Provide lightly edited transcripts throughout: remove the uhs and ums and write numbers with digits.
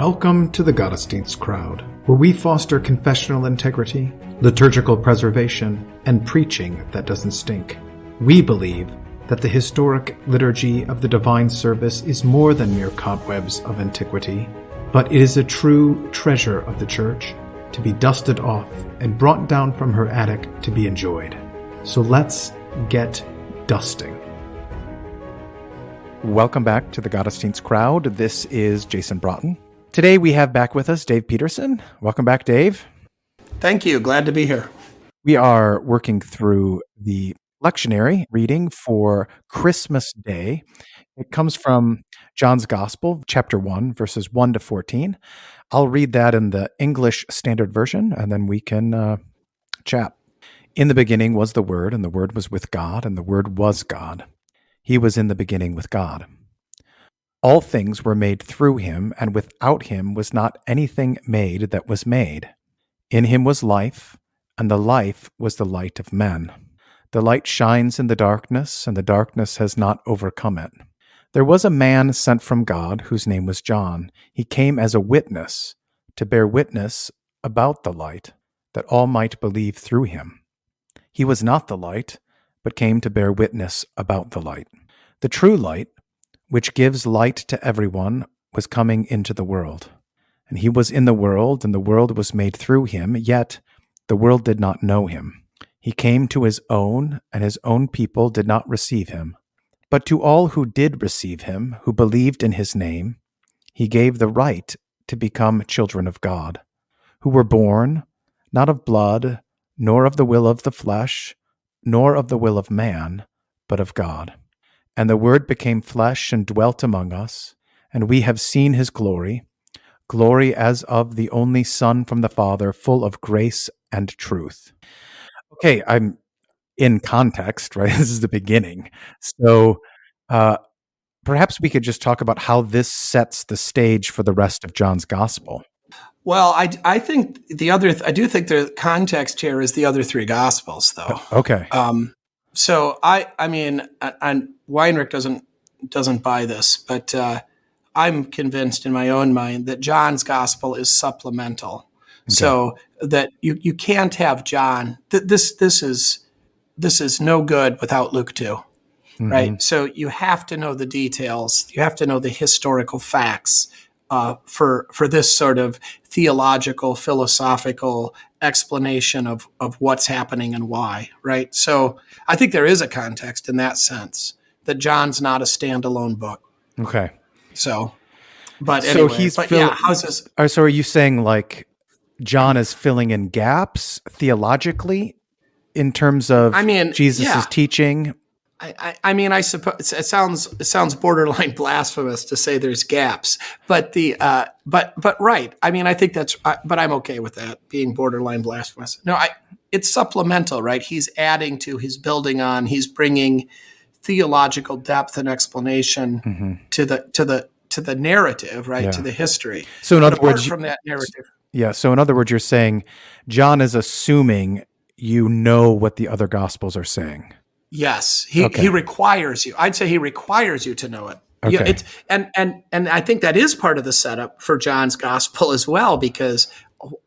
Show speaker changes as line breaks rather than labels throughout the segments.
Welcome to the Gottesdienst crowd, where we foster confessional integrity, liturgical preservation, and preaching that doesn't stink. We believe that the historic liturgy of the divine service is more than mere cobwebs of antiquity, but it is a true treasure of the Church to be dusted off and brought down from her attic to be enjoyed. So let's get dusting.
Welcome back to the Gottesdienst crowd. This is Jason Braaten. Today we have back with us Dave Petersen. Welcome back, Dave.
Thank you. Glad to be here.
We are working through the lectionary reading for Christmas Day. It comes from John's Gospel, chapter 1, verses 1 to 14. I'll read that in the English Standard Version, and then we can chat. In the beginning was the Word, and the Word was with God, and the Word was God. He was in the beginning with God. All things were made through him, and without him was not anything made that was made. In him was life, and the life was the light of men. The light shines in the darkness, and the darkness has not overcome it. There was a man sent from God, whose name was John. He came as a witness, to bear witness about the light, that all might believe through him. He was not the light, but came to bear witness about the light. The true light, which gives light to everyone, was coming into the world. And he was in the world, and the world was made through him, yet the world did not know him. He came to his own, and his own people did not receive him. But to all who did receive him, who believed in his name, he gave the right to become children of God, who were born, not of blood, nor of the will of the flesh, nor of the will of man, but of God. And the Word became flesh and dwelt among us, and we have seen his glory, glory as of the only Son from the Father, full of grace and truth. Okay, I'm in context, right? This is the beginning. So perhaps we could just talk about how this sets the stage for the rest of John's Gospel.
Well, I think I do think the context here is the other three Gospels, though.
Okay.
So I mean, and Weinrich doesn't buy this, but I'm convinced in my own mind that John's Gospel is supplemental. Okay. So that you can't have John. This is no good without Luke 2, right? Mm-hmm. So you have to know the details. You have to know the historical facts for this sort of theological, philosophical explanation of what's happening and why, right? So I think there is a context in that sense that John's not a standalone book.
Okay.
So, but anyway, how's this?
So are you saying like John is filling in gaps theologically in terms of Jesus' teaching?
I suppose it sounds borderline blasphemous to say there's gaps, but but right. I mean, I think that's, but I'm okay with that being borderline blasphemous. No, it's supplemental, right? He's adding to, he's building on, he's bringing theological depth and explanation mm-hmm. to the narrative, right? Yeah. To the history.
So in other words,
from that narrative.
Yeah. So in other words, you're saying John is assuming you know what the other Gospels are saying.
Yes, he requires you. I'd say he requires you to know it. Okay. And I think that is part of the setup for John's Gospel as well, because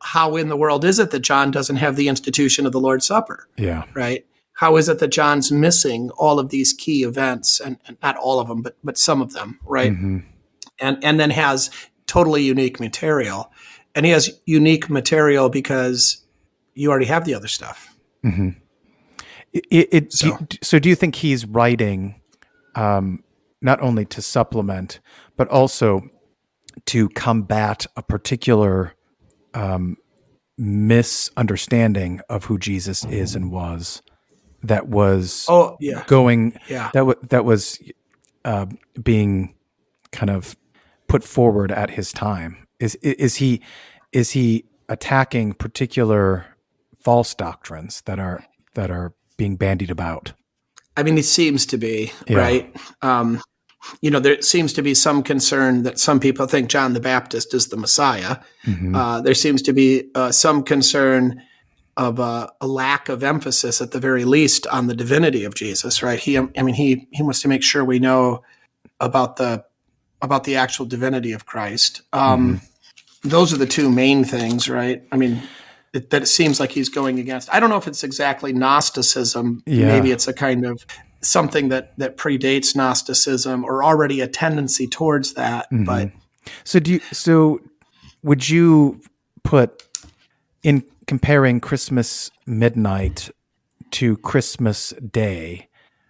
how in the world is it that John doesn't have the institution of the Lord's Supper?
Yeah.
Right? How is it that John's missing all of these key events, and not all of them, but some of them, right? Mm-hmm. And then has totally unique material. And he has unique material because you already have the other stuff.
Mm-hmm. So do you think he's writing not only to supplement, but also to combat a particular misunderstanding of who Jesus is and was, that was that was being kind of put forward at his time? Is he attacking particular false doctrines that are being bandied about?
I mean, it seems to be, right? There seems to be some concern that some people think John the Baptist is the Messiah. Mm-hmm. There seems to be some concern of a lack of emphasis, at the very least, on the divinity of Jesus, right? He wants to make sure we know about the actual divinity of Christ. Mm-hmm. those are the two main things, right? I mean, that it seems like he's going against. I don't know if it's exactly Gnosticism.
Yeah.
Maybe it's a kind of something that predates Gnosticism or already a tendency towards that.
Mm-hmm.
But
so would you put, in comparing Christmas midnight to Christmas Day,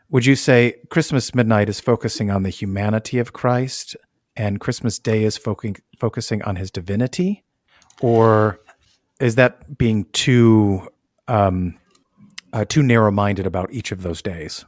would you say Christmas midnight is focusing on the humanity of Christ and Christmas Day is focusing on his divinity? Or is that being too narrow-minded about each of those days?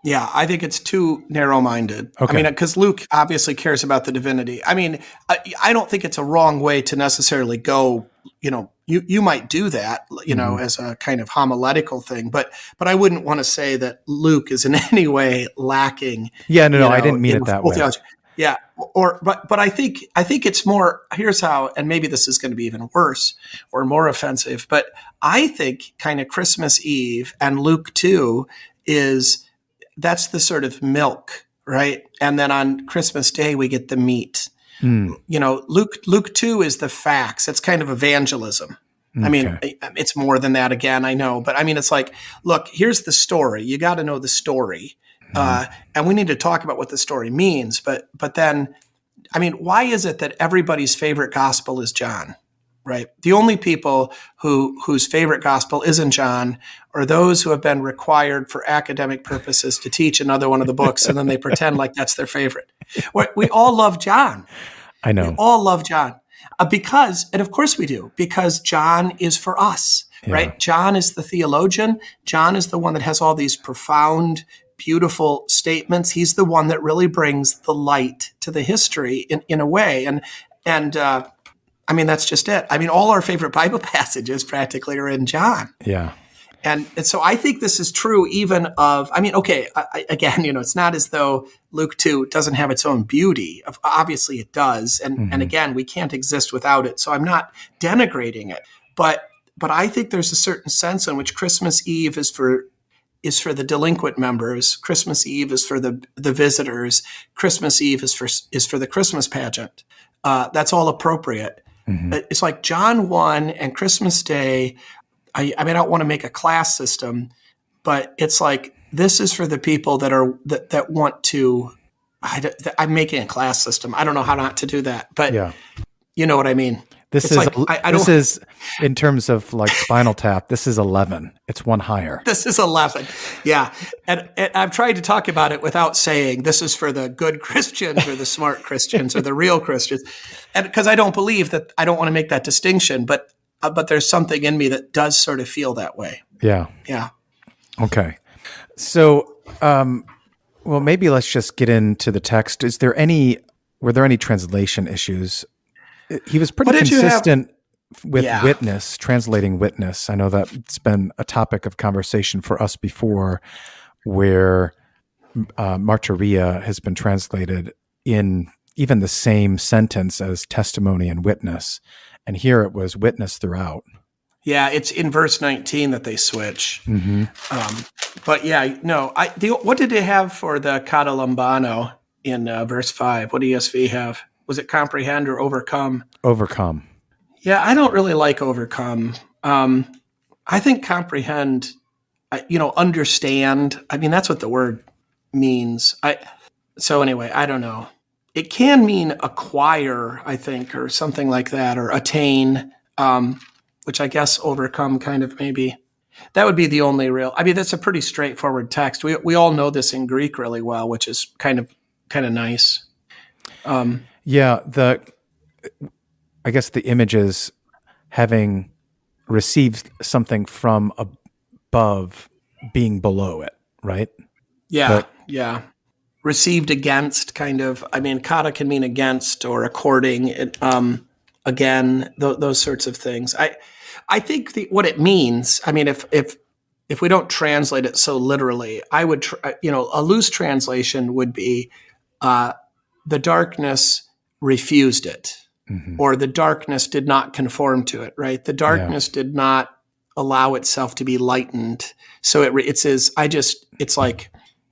yeah, I think it's too narrow-minded.
Okay.
I mean, because Luke obviously cares about the divinity. I mean, I don't think it's a wrong way to necessarily go. You might do that, as a kind of homiletical thing, but I wouldn't want to say that Luke is in any way lacking.
Yeah, no, I didn't mean it that way.
Theology. Yeah, but I think it's more. Here's how, and maybe this is going to be even worse or more offensive. But I think kind of Christmas Eve and Luke 2 that's the sort of milk, right? And then on Christmas Day we get the meat. Luke 2 is the facts. It's kind of evangelism. Okay. I mean, it's more than that again, I know. But I mean, it's like, look, here's the story. You got to know the story. And we need to talk about what the story means. But then, I mean, why is it that everybody's favorite gospel is John, right? The only people whose favorite gospel isn't John are those who have been required for academic purposes to teach another one of the books, and then they pretend like that's their favorite. We all love John.
I know.
We all love John and of course we do, because John is for us, right? John is the theologian. John is the one that has all these profound, beautiful statements. He's the one that really brings the light to the history in a way. And I mean, that's just it. I mean, all our favorite Bible passages practically are in John.
Yeah.
And so I think this is true even of, I mean, okay, again, it's not as though Luke 2 doesn't have its own beauty. Obviously it does. And again, we can't exist without it. So I'm not denigrating it. But I think there's a certain sense in which Christmas Eve is for the delinquent members. Christmas Eve is for the visitors. Christmas Eve is for the Christmas pageant. That's all appropriate. Mm-hmm. It's like John 1 and Christmas Day. I mean, I don't want to make a class system, but it's like this is for the people that want to. I'm making a class system. I don't know how not to do that, but you know what I mean.
This is in terms of like Spinal Tap. This is 11. It's one higher.
This is 11. Yeah, and I've tried to talk about it without saying this is for the good Christians or the smart Christians or the real Christians, and because I don't believe that. I don't want to make that distinction, but there's something in me that does sort of feel that way. Yeah. Yeah.
Okay. So, well, maybe let's just get into the text. Were there any translation issues? He was pretty consistent with witness, translating witness. I know that's been a topic of conversation for us before, where martyria has been translated in even the same sentence as testimony and witness. And here it was witness throughout.
Yeah, it's in verse 19 that they switch.
Mm-hmm.
But yeah, no. What did they have for the kata lambano in verse 5? What did ESV have? Was it comprehend or overcome?
Overcome.
Yeah, I don't really like overcome. I think comprehend, understand. I mean, that's what the word means. So anyway, I don't know. It can mean acquire, I think, or something like that, or attain, which I guess overcome kind of maybe. That would be the only real. I mean, that's a pretty straightforward text. We all know this in Greek really well, which is kind of nice.
Yeah, I guess the image is having received something from above being below it, right?
Yeah, yeah. Received against, kind of. I mean, kata can mean against or according. Again, those sorts of things. I think what it means. I mean, if we don't translate it so literally, I would. A loose translation would be, the darkness refused it, or the darkness did not conform to it. Right? The darkness did not allow itself to be lightened. So it says, it's like,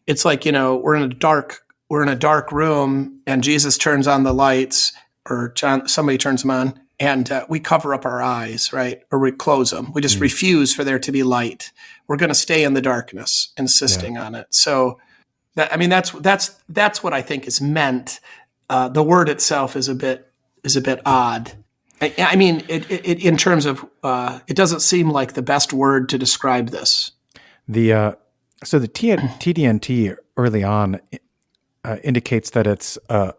we're in a dark room and Jesus turns on the lights, or somebody turns them on, and we cover up our eyes, right? Or we close them. We just refuse for there to be light. We're going to stay in the darkness, insisting on it. So that's what I think is meant. The word itself is a bit odd. I mean, it in terms of it doesn't seem like the best word to describe this.
So the TDNT early on indicates that it's a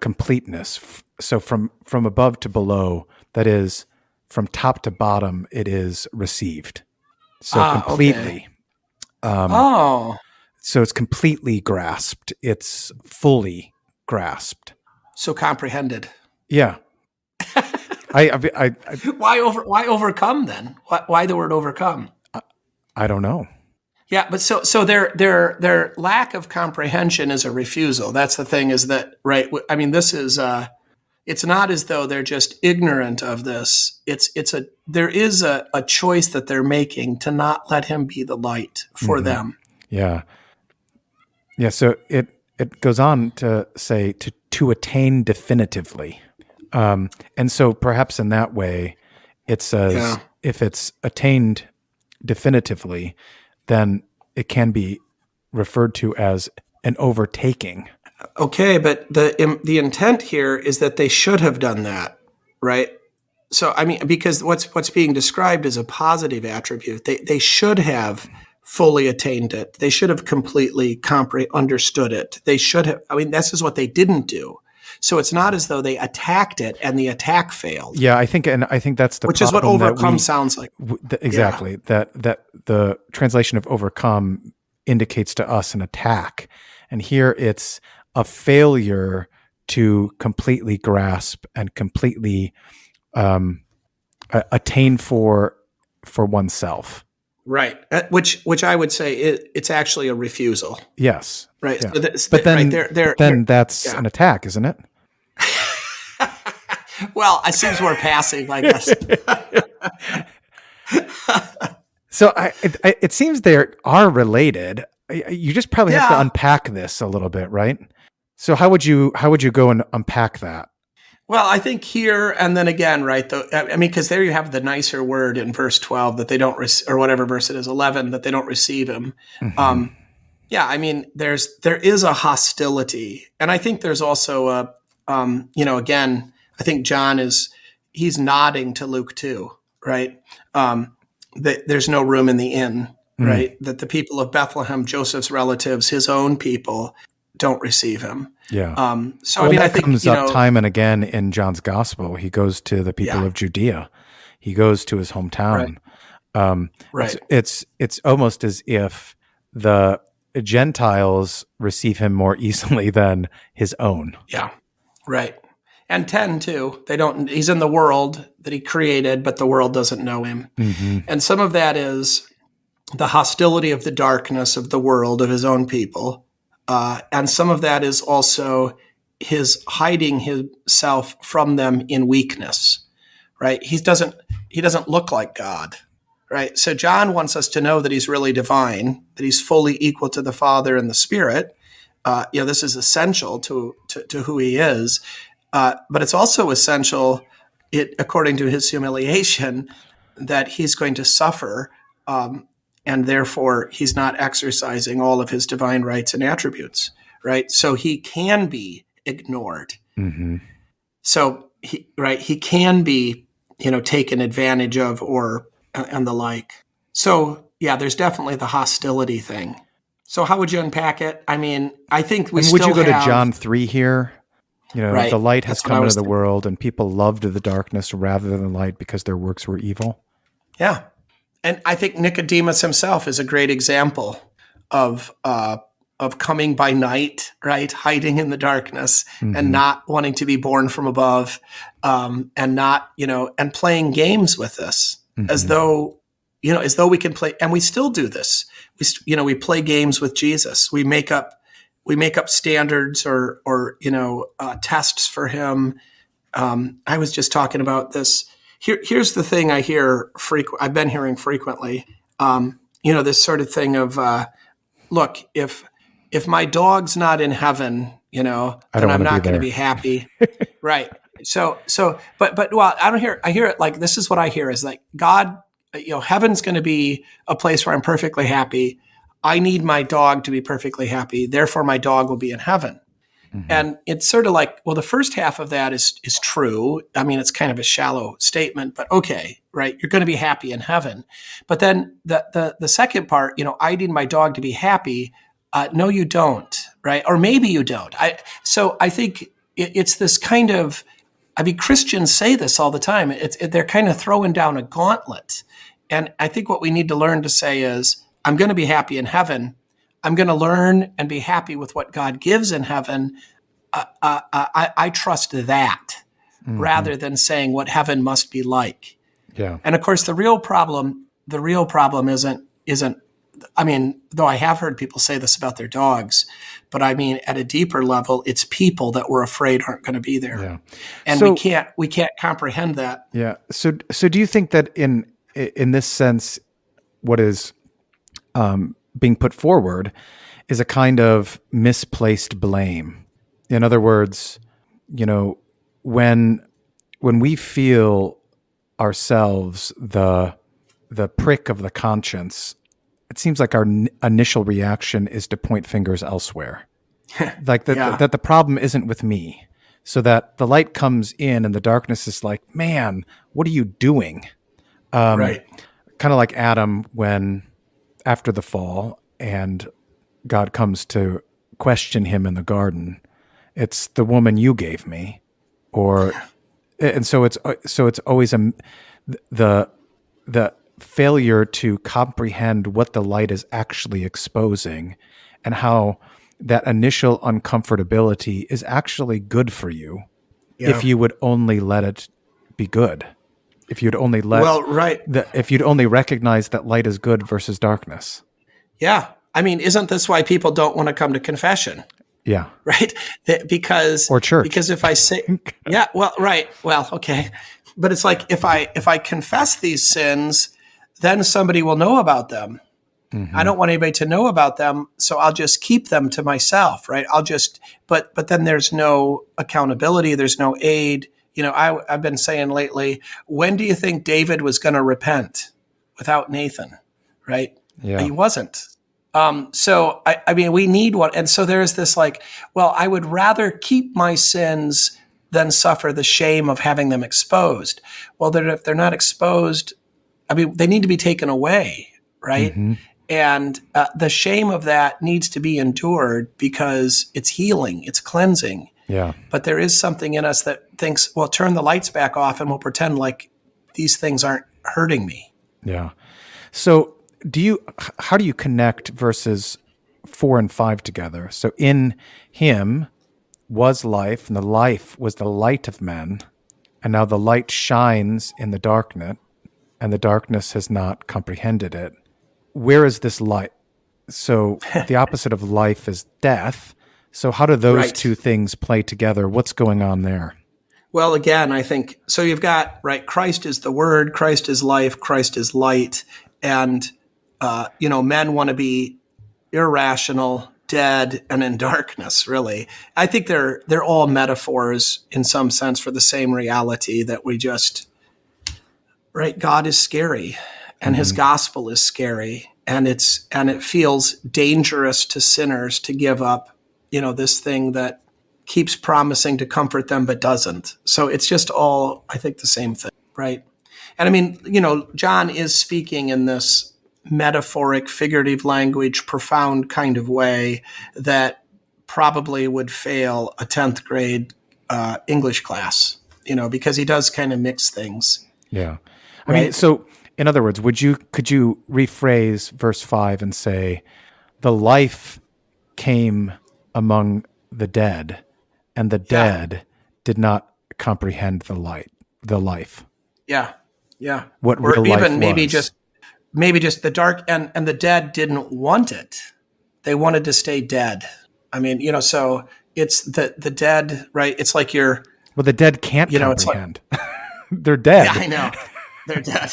completeness. So from above to below, that is, from top to bottom, it is received. So completely.
Okay.
So it's completely grasped. It's fully grasped.
So comprehended.
Yeah.
Why overcome then? Why the word overcome?
I don't know.
Yeah, but so their lack of comprehension is a refusal. That's the thing, is that, right? I mean, this is it's not as though they're just ignorant of this. There is a choice that they're making to not let him be the light for them.
Yeah. Yeah. So it goes on to say to attain definitively. And so perhaps in that way, it says if it's attained definitively, then it can be referred to as an overtaking.
Okay, but the intent here is that they should have done that, right? So I mean, because what's being described is a positive attribute. They should have fully attained it. They should have completely understood it. They should have. I mean, this is what they didn't do. So it's not as though they attacked it and the attack failed.
Yeah, I think that's the
which is what overcome sounds like.
Exactly. Yeah. That the translation of overcome indicates to us an attack, and here it's a failure to completely grasp and completely attain for oneself.
Right. Which I would say it's actually a refusal.
Yes.
Right.
Yeah.
So
but then,
they're,
that's an attack, isn't it?
Well, it seems we're passing, I guess.
So it seems they are related. You just probably have to unpack this a little bit, right? So how would you go and unpack that?
Well, I think here and then again, right? I mean, because there you have the nicer word in verse 12 that they don't, or whatever verse it is, 11, that they don't receive him. Mm-hmm. Yeah, I mean, there is a hostility, and I think there's also again, I think John he's nodding to Luke too, right? That there's no room in the inn, right? That the people of Bethlehem, Joseph's relatives, his own people, don't receive him.
Yeah.
So I mean, I think
comes up time and again in John's gospel. He goes to the people of Judea. He goes to his hometown.
Right.
It's almost as if the Gentiles receive him more easily than his own.
Yeah. Right. And 10 too. He's in the world that he created, but the world doesn't know him. Mm-hmm. And some of that is the hostility of the darkness of the world, of his own people. And some of that is also his hiding himself from them in weakness, right? He doesn't look like God, right? So John wants us to know that he's really divine, that he's fully equal to the Father and the Spirit. This is essential to who he is. But it's also essential, according to his humiliation, that he's going to suffer, and therefore he's not exercising all of his divine rights and attributes, right? So he can be ignored. Mm-hmm. So he can be, taken advantage of and the like. So yeah, there's definitely the hostility thing. So how would you unpack it? I mean, I think would you
go to John 3 here?
Right.
The light has come into the world, and people loved the darkness rather than the light because their works were evil.
Yeah. And I think Nicodemus himself is a great example of coming by night, right? Hiding in the darkness and not wanting to be born from above, and not, and playing games with this as though we can play. And we still do this. We play games with Jesus. We make up standards or tests for him. I was just talking about this. Here's the thing I hear I've been hearing frequently. This sort of thing of, look, if my dog's not in heaven, then I'm not going to be happy. Right. But well, I hear it like, this is what I hear is like, God, heaven's going to be a place where I'm perfectly happy. I need my dog to be perfectly happy. Therefore, my dog will be in heaven.
Mm-hmm.
And it's sort of like, well, the first half of that is true. I mean, it's kind of a shallow statement, but okay, right? You're going to be happy in heaven. But then the second part, I need my dog to be happy. No, you don't, right? Or maybe you don't. So I think it's this kind of, I mean, Christians say this all the time. They're kind of throwing down a gauntlet. And I think what we need to learn to say is, I'm going to be happy in heaven. I'm going to learn and be happy with what God gives in heaven. I trust that rather than saying what heaven must be like.
Yeah.
And of course, the real problem isn't. I mean, though I have heard people say this about their dogs, but I mean, at a deeper level, it's people that we're afraid aren't going to be there,
Yeah.
and
So-
we can't comprehend that.
Yeah. So do you think that in this sense, what is being put forward is a kind of misplaced blame? In other words, when we feel ourselves the prick of the conscience, it seems like our initial reaction is to point fingers elsewhere. Like that the problem isn't with me. So that the light comes in and the darkness is like, man, what are you doing?
Right.
Kind of like Adam when after the fall and God comes to question him in the garden. It's the woman you gave me, and so it's always the failure to comprehend what the light is actually exposing, and how that initial uncomfortability is actually good for you if you would only let it be good. If you'd only if you'd only recognize that light is good versus darkness.
Yeah. I mean, isn't this why people don't want to come to confession?
Yeah.
Right. Or
church.
Because if I say, yeah, well, right. Well, okay. But it's like, if I confess these sins, then somebody will know about them. Mm-hmm. I don't want anybody to know about them, so I'll just keep them to myself, right? But then there's no accountability. There's no aid. I've been saying lately, when do you think David was going to repent without Nathan, right?
Yeah.
He wasn't. So I mean, we need one. And so there's this like, well, I would rather keep my sins than suffer the shame of having them exposed. Well, if they're not exposed, I mean, they need to be taken away, right? Mm-hmm. And the shame of that needs to be endured because it's healing, it's cleansing.
Yeah.
But there is something in us that thinks, well, turn the lights back off and we'll pretend like these things aren't hurting me.
Yeah. So how do you connect verses 4 and 5 together? So in him was life, and the life was the light of men, and now the light shines in the darkness, and the darkness has not comprehended it. Where is this light? So the opposite of life is death. So how do those two things play together? What's going on there?
Well, again, I think, so you've got, Christ is the word, Christ is life, Christ is light. And, men want to be irrational, dead, and in darkness, really. I think they're all metaphors in some sense for the same reality that we just, God is scary. And his gospel is scary, and it feels dangerous to sinners to give up, this thing that keeps promising to comfort them but doesn't. So it's just all, I think, the same thing, right? And I mean, John is speaking in this metaphoric, figurative language, profound kind of way that probably would fail a 10th grade English class, because he does kind of mix things.
Yeah, I mean, so. In other words, could you rephrase verse 5 and say, the life came among the dead, and the dead did not comprehend the life.
Yeah. Yeah.
What real life was.
maybe just the dark, and the dead didn't want it. They wanted to stay dead. I mean, so it's the dead, right? It's like the
dead can't comprehend. They're dead.
Yeah, I know. They're dead.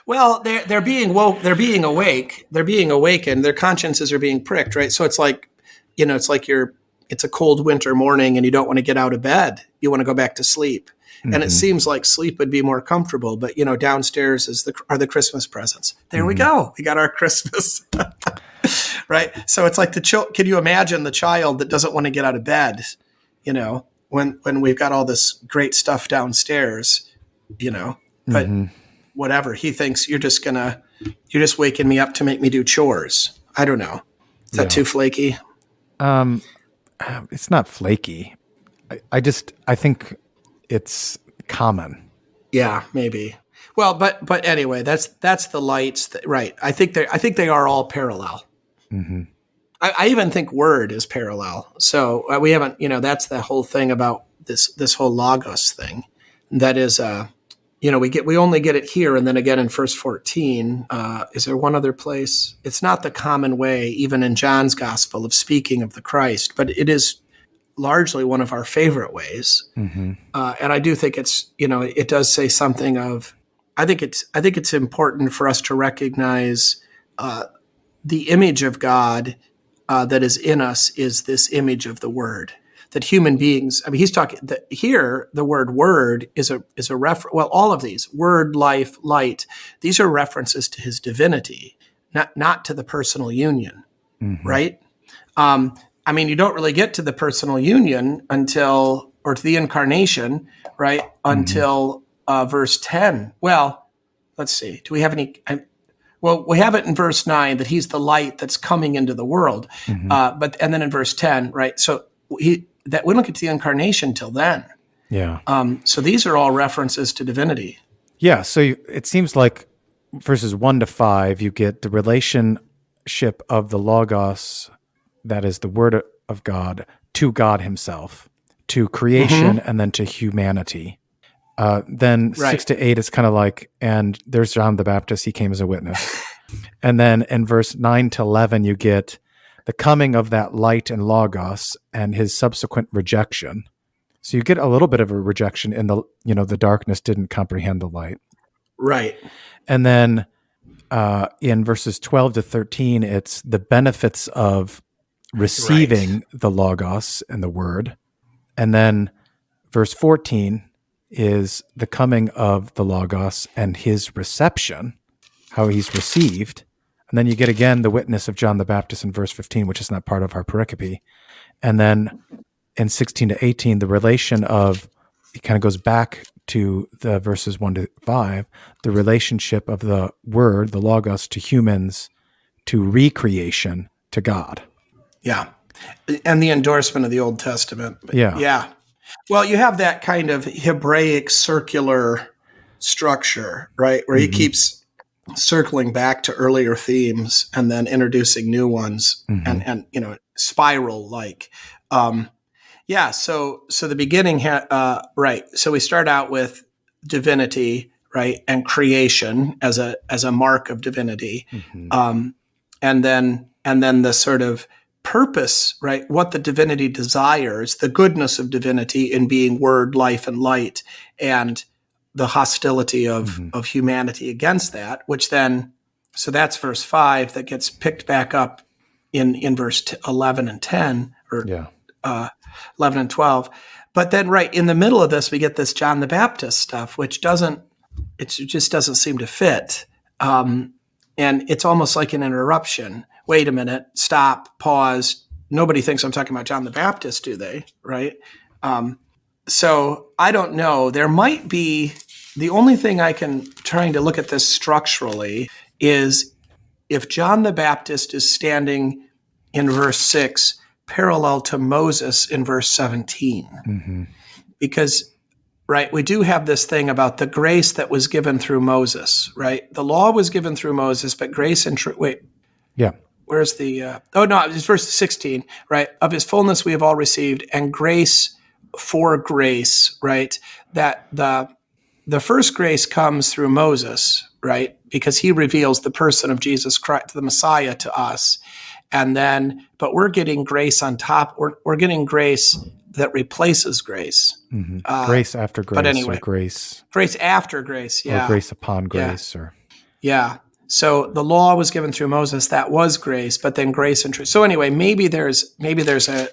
Well, they're being woke. They're being awake. They're being awakened. Their consciences are being pricked, right? So it's like, it's like you're it's a cold winter morning and you don't want to get out of bed. You want to go back to sleep. Mm-hmm. And it seems like sleep would be more comfortable, but downstairs are the Christmas presents. There we go. We got our Christmas. Right. So it's like can you imagine the child that doesn't want to get out of bed, when we've got all this great stuff downstairs, but whatever, he thinks you're just waking me up to make me do chores. I don't know. Is that too flaky?
It's not flaky. I think it's common.
Yeah, maybe. Well, but anyway, that's the lights, right? I think they are all parallel. Mm-hmm. I even think word is parallel. So we haven't, that's the whole thing about this whole logos thing. That is, we only get it here, and then again in verse 14. Is there one other place? It's not the common way, even in John's gospel, of speaking of the Christ, but it is largely one of our favorite ways. Mm-hmm. And I do think it's, it does say something of. I think it's important for us to recognize the image of God that is in us is this image of the Word. That human beings, he's talking that here. The word is a reference. Well, all of these word, life, light. These are references to his divinity, not to the personal union, right? You don't really get to the personal union or to the incarnation, right? Until verse 10. Well, let's see. Do we have any? Well, we have it in verse 9 that he's the light that's coming into the world. And then in verse 10, right? So we don't get to the incarnation till then.
Yeah.
So these are all references to divinity.
Yeah. So it seems like verses 1 to 5, you get the relationship of the Logos, that is the Word of God, to God himself, to creation, and then to humanity. Then 6 to 8 is kind of like, and there's John the Baptist, he came as a witness. And then in verse 9 to 11, you get the coming of that light and Logos and his subsequent rejection. So you get a little bit of a rejection in the darkness didn't comprehend the light.
Right.
And then in verses 12 to 13, it's the benefits of receiving the Logos and the Word. And then verse 14 is the coming of the Logos and his reception, how he's received. And then you get again the witness of John the Baptist in verse 15, which is not part of our pericope. And then in 16 to 18, the relation of, it kind of goes back to the verses 1 to 5, the relationship of the Word, the Logos, to humans, to recreation, to God.
Yeah. And the endorsement of the Old Testament.
Yeah.
Yeah. Well, you have that kind of Hebraic circular structure, right? Where he keeps circling back to earlier themes and then introducing new ones and spiral like. So the beginning, right. So we start out with divinity, right? And creation as a mark of divinity. And then the sort of purpose, right? What the divinity desires, the goodness of divinity in being word, life, and light, and the hostility of humanity against that, which then, so that's verse 5 that gets picked back up in verse 11 and 10, or 11 and 12. But then right in the middle of this, we get this John the Baptist stuff, which just doesn't seem to fit. And it's almost like an interruption. Wait a minute, stop, pause. Nobody thinks I'm talking about John the Baptist, do they? Right? So I don't know. There might be, the only thing trying to look at this structurally is if John the Baptist is standing in verse 6 parallel to Moses in verse 17. Because, right, we do have this thing about the grace that was given through Moses, right? The law was given through Moses, but grace and truth, where's the, it's verse 16, right? Of his fullness we have all received, and grace for grace, right? That the first grace comes through Moses, right? Because he reveals the person of Jesus Christ, the Messiah, to us. And then, but we're getting grace on top. We're getting grace that replaces grace.
Grace after grace,
but anyway,
or grace
after grace, yeah.
or grace upon grace,
Yeah. So the law was given through Moses. That was grace, but then grace and truth. So anyway, maybe there's a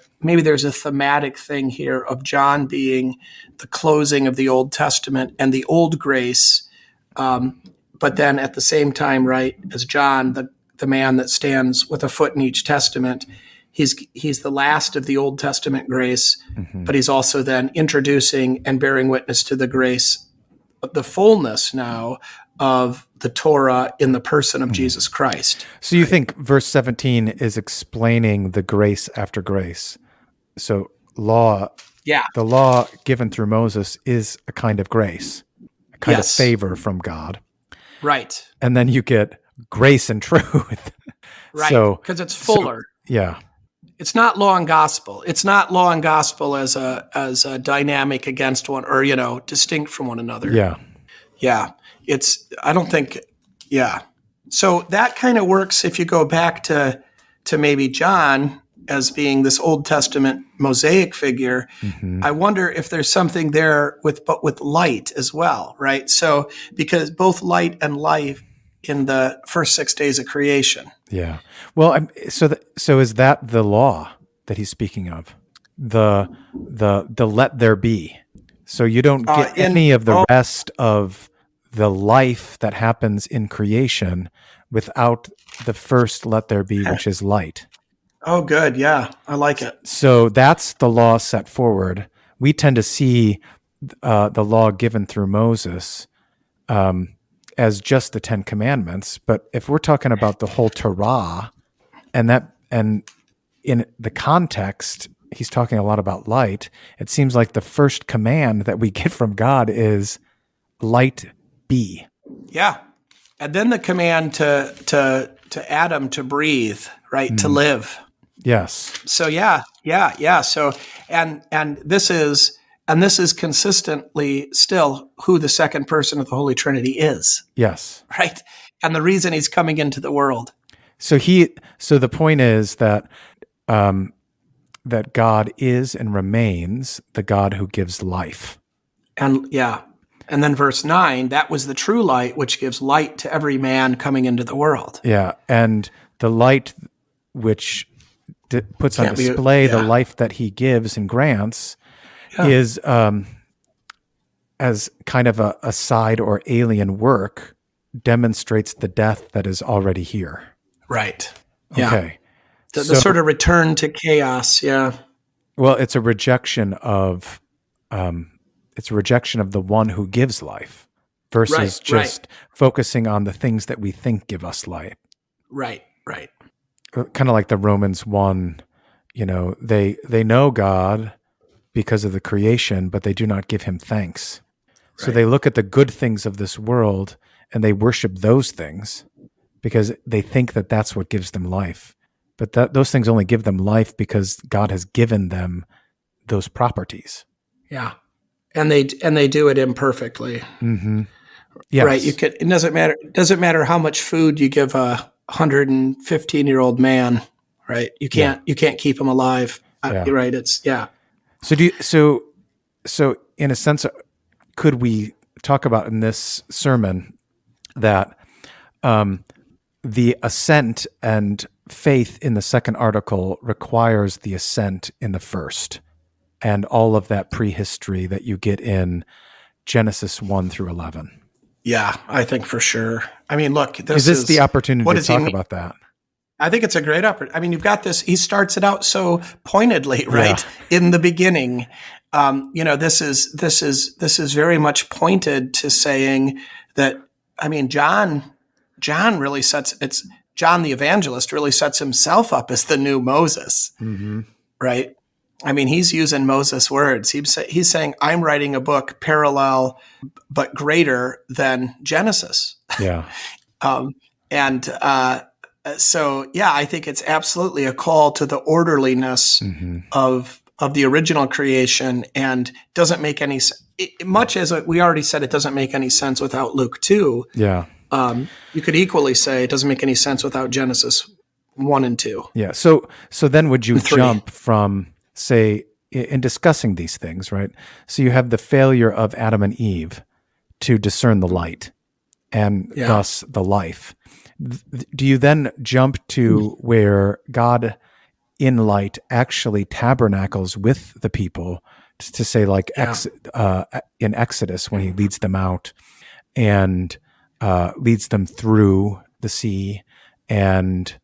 thematic thing here of John being the closing of the Old Testament and the old grace, but then at the same time, right, as John, the man that stands with a foot in each testament, he's the last of the Old Testament grace, but he's also then introducing and bearing witness to the grace, the fullness now of the Torah in the person of Jesus Christ.
So you think verse 17 is explaining the grace after grace. So the law given through Moses is a kind of grace, a kind of favor from God.
Right.
And then you get grace and truth.
Right. Because it's fuller.
Yeah.
It's not law and gospel. It's not law and gospel as a dynamic against one or, distinct from one another.
Yeah.
Yeah. So that kind of works if you go back to maybe John as being this Old Testament Mosaic figure. I wonder if there's something there with light as well, right? So because both light and life in the first 6 days of creation.
Yeah. Well, so is that the law that he's speaking of? The let there be. So you don't get any of the rest of the life that happens in creation without the first let there be, which is light.
Oh, good. Yeah, I like it.
So that's the law set forward. We tend to see the law given through Moses as just the 10 Commandments. But if we're talking about the whole Torah, and in the context, he's talking a lot about light. It seems like the first command that we get from God is light be.
Yeah. And then the command to Adam to breathe, right? To live.
Yes.
So yeah. So and this is consistently still who the second person of the Holy Trinity is.
Yes.
Right. And the reason he's coming into the world.
So the point is that that God is and remains the God who gives life.
And then verse 9, that was the true light, which gives light to every man coming into the world.
Yeah, and the light which puts on display the life that he gives and grants is as kind of a side or alien work, demonstrates the death that is already here.
Right. Yeah.
Okay.
The sort of return to chaos, yeah.
Well, it's a rejection of the one who gives life versus just focusing on the things that we think give us life. Right. Kind of like the Romans 1, they know God because of the creation, but they do not give him thanks. So they look at the good things of this world and they worship those things because they think that that's what gives them life. But those things only give them life because God has given them those properties.
Yeah. And they do it imperfectly.
Mm-hmm. Yes.
Right. It doesn't matter how much food you give a 115-year-old man, right? You can't keep him alive. Right.
So in a sense, could we talk about in this sermon that the assent and faith in the second article requires the assent in the first, and all of that prehistory that you get in Genesis 1 through 11?
Yeah, I think for sure. I mean, look,
is this the opportunity to talk about that?
I think it's a great opportunity. I mean, you've got this. He starts it out so pointedly, right? In the beginning, this is very much pointed to saying that. I mean, John really John the evangelist really sets himself up as the new Moses, right? I mean, he's using Moses' words. He's saying, I'm writing a book parallel but greater than Genesis.
Yeah.
So, I think it's absolutely a call to the orderliness of the original creation, and doesn't make any much as we already said, it doesn't make any sense without Luke 2.
Yeah.
You could equally say it doesn't make any sense without Genesis 1 and 2.
Yeah. So then would you jump from, say, in discussing these things, right? So you have the failure of Adam and Eve to discern the light. and thus the life. Do you then jump to where God in light actually tabernacles with the people, to say like in Exodus when he leads them out and leads them through the sea and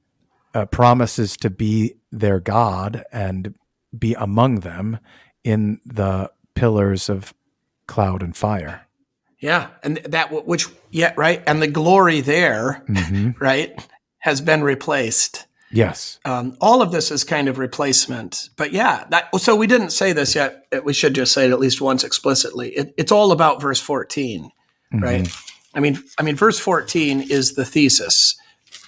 promises to be their God and be among them in the pillars of cloud and fire.
Yeah. And right. And the glory there, right, has been replaced.
Yes.
All of this is kind of replacement. But so we didn't say this yet. We should just say it at least once explicitly. It's all about verse 14, right? I mean, verse 14 is the thesis,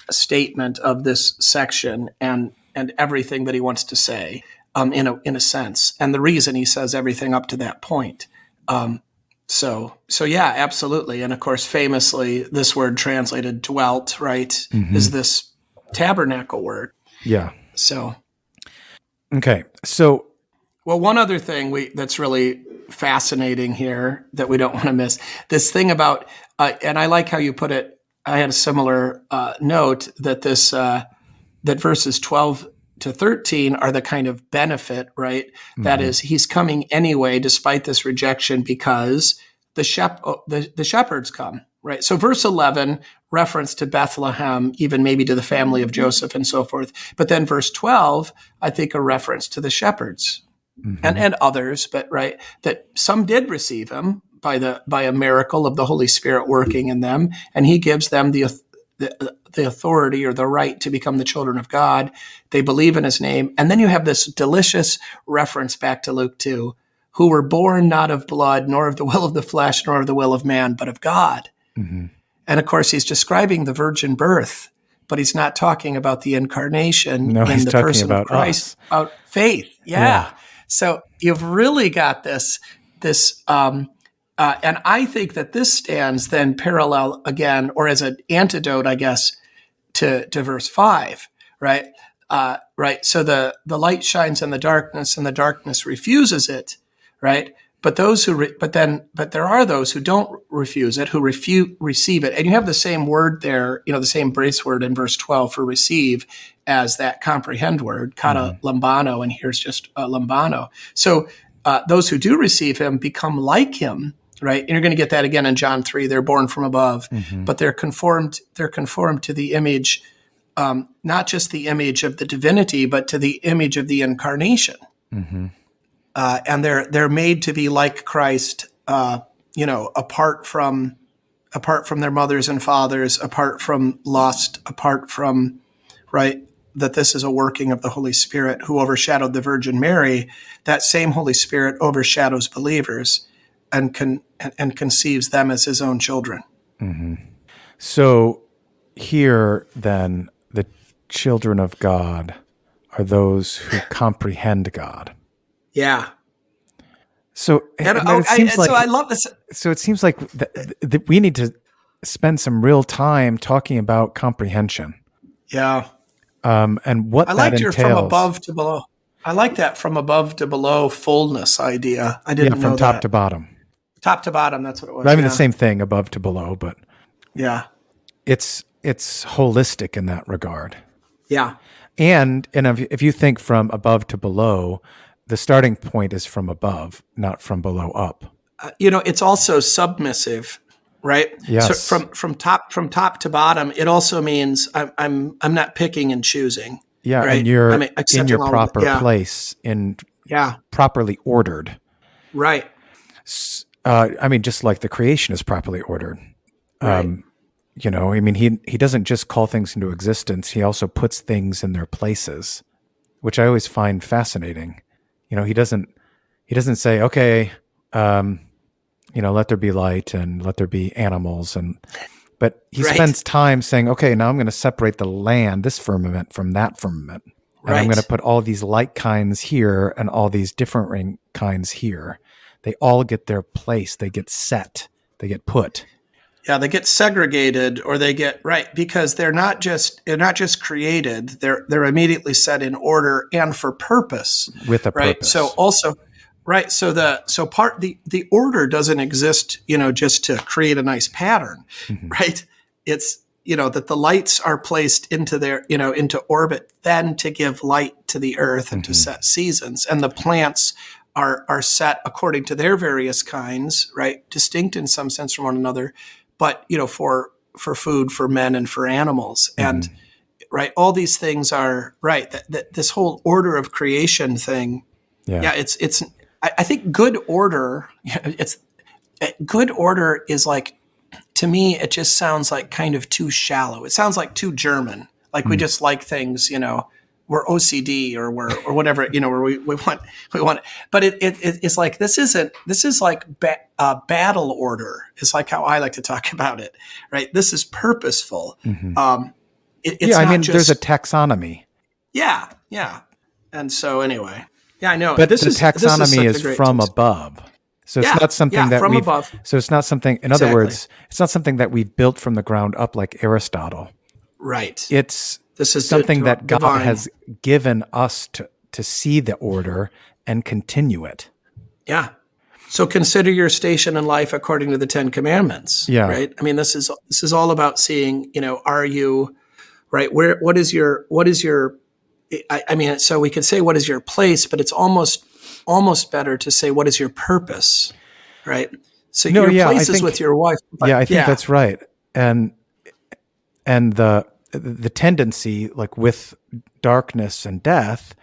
a statement of this section and everything that he wants to say, in a sense, and the reason he says everything up to that point. So yeah, absolutely. And of course, famously, this word translated dwelt, right, is this tabernacle word.
Yeah.
So.
Okay. So.
Well, one other thing that's really fascinating here that we don't want to miss, this thing about, and I like how you put it, I had a similar note that that verses 12 to 13 are the kind of benefit, right? That is, he's coming anyway, despite this rejection, because the shepherds come, right? So verse 11, reference to Bethlehem, even maybe to the family of Joseph and so forth. But then verse 12, I think a reference to the shepherds and others, but right, that some did receive him by a miracle of the Holy Spirit working in them, and he gives them the authority or the right to become the children of God. They believe in his name. And then you have this delicious reference back to Luke 2, who were born not of blood, nor of the will of the flesh, nor of the will of man, but of God. And of course, he's describing the virgin birth, but he's not talking about the incarnation in the person of Christ, about faith. Yeah. So you've really got this, and I think that this stands then parallel again, or as an antidote, I guess, to verse 5, right? Right. So the light shines in the darkness, and the darkness refuses it, right? But there are those who don't refuse it, who receive it, and you have the same word there, the same brace word in verse 12 for receive as that comprehend word, kata lambano, and here's just lambano. So those who do receive him become like him. Right. And you're going to get that again in John 3. They're born from above, but they're conformed to the image, not just the image of the divinity, but to the image of the incarnation. And they're made to be like Christ, apart from their mothers and fathers, apart from lust, apart from, right, that this is a working of the Holy Spirit who overshadowed the Virgin Mary. That same Holy Spirit overshadows believers and conceives them as his own children.
So here, then, the children of God are those who comprehend God.
Yeah.
So
I love this.
So it seems like we need to spend some real time talking about comprehension.
Yeah.
And what
I
that
liked
entails.
your from above to below. I like that from above to below fullness idea. I didn't know
from top
that.
to bottom.
Top to bottom, that's what it was.
I mean, the same thing, above to below, but it's holistic in that regard.
Yeah.
And if you think from above to below, the starting point is from above, not from below up.
It's also submissive, right?
Yes.
So from top to bottom, it also means I'm not picking and choosing.
Yeah,
right?
and you're in your
all
proper place, properly ordered.
Right.
Just like the creation is properly ordered.
Right.
He doesn't just call things into existence. He also puts things in their places, which I always find fascinating. He doesn't say, okay, let there be light and let there be animals, but he spends time saying, okay, now I'm going to separate the land, this firmament, from that firmament. And I'm going to put all these light kinds here and all these different kinds here. They all get their place. They get set. They get put.
Yeah, they get segregated, or they get because they're not just created. They're immediately set in order and for purpose.
With a purpose.
So also, Right. The order doesn't exist, just to create a nice pattern, right? It's, that the lights are placed into orbit, then to give light to the earth and to set seasons. And the plants are set according to their various kinds, right? Distinct in some sense from one another, but, for food, for men and for animals. And right. All these things are right. That this whole order of creation thing. Yeah. I think good order. Good order is like, to me, it just sounds like kind of too shallow. It sounds like too German. Like we just like things, we're OCD or whatever, where we want. But it's like this is like battle order. Is like how I like to talk about it. Right. This is purposeful. It's not
there's a taxonomy.
Yeah. And so anyway. Yeah, I know.
But the taxonomy is from above. So it's not something that we've above. So it's not something, in other words, it's not something that we've built from the ground up like Aristotle.
Right.
This is something that God
divine.
has given us to see the order and continue it.
Yeah. So consider your station in life according to the 10 Commandments.
Yeah.
Right. I mean, this is all about seeing, are you right? What is your I mean, so we could say, what is your place, but it's almost better to say, what is your purpose, right? So your place is with your wife.
I think that's right. And the tendency, like with darkness and death,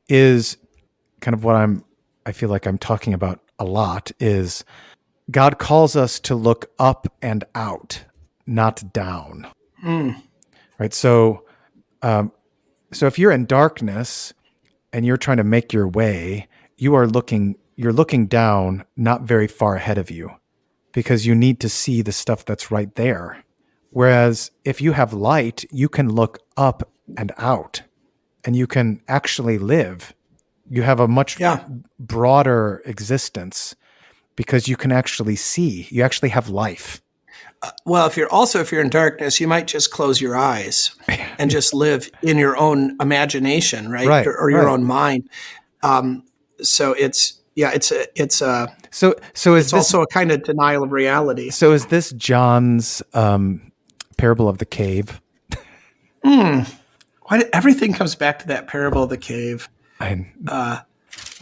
is kind of what I feel like I'm talking about a lot, is God calls us to look up and out, not down. Right. So if you're in darkness and you're trying to make your way, you're looking down, not very far ahead of you, because you need to see the stuff that's right there. Whereas if you have light, you can look up and out and you can actually live. You have a much broader existence because you can actually see. You actually have life.
Well, if you're in darkness, you might just close your eyes and just live in your own imagination, right? Or your own mind. So it's also a kind of denial of reality.
So is this John's parable of the cave?
Everything comes back to that parable of the cave.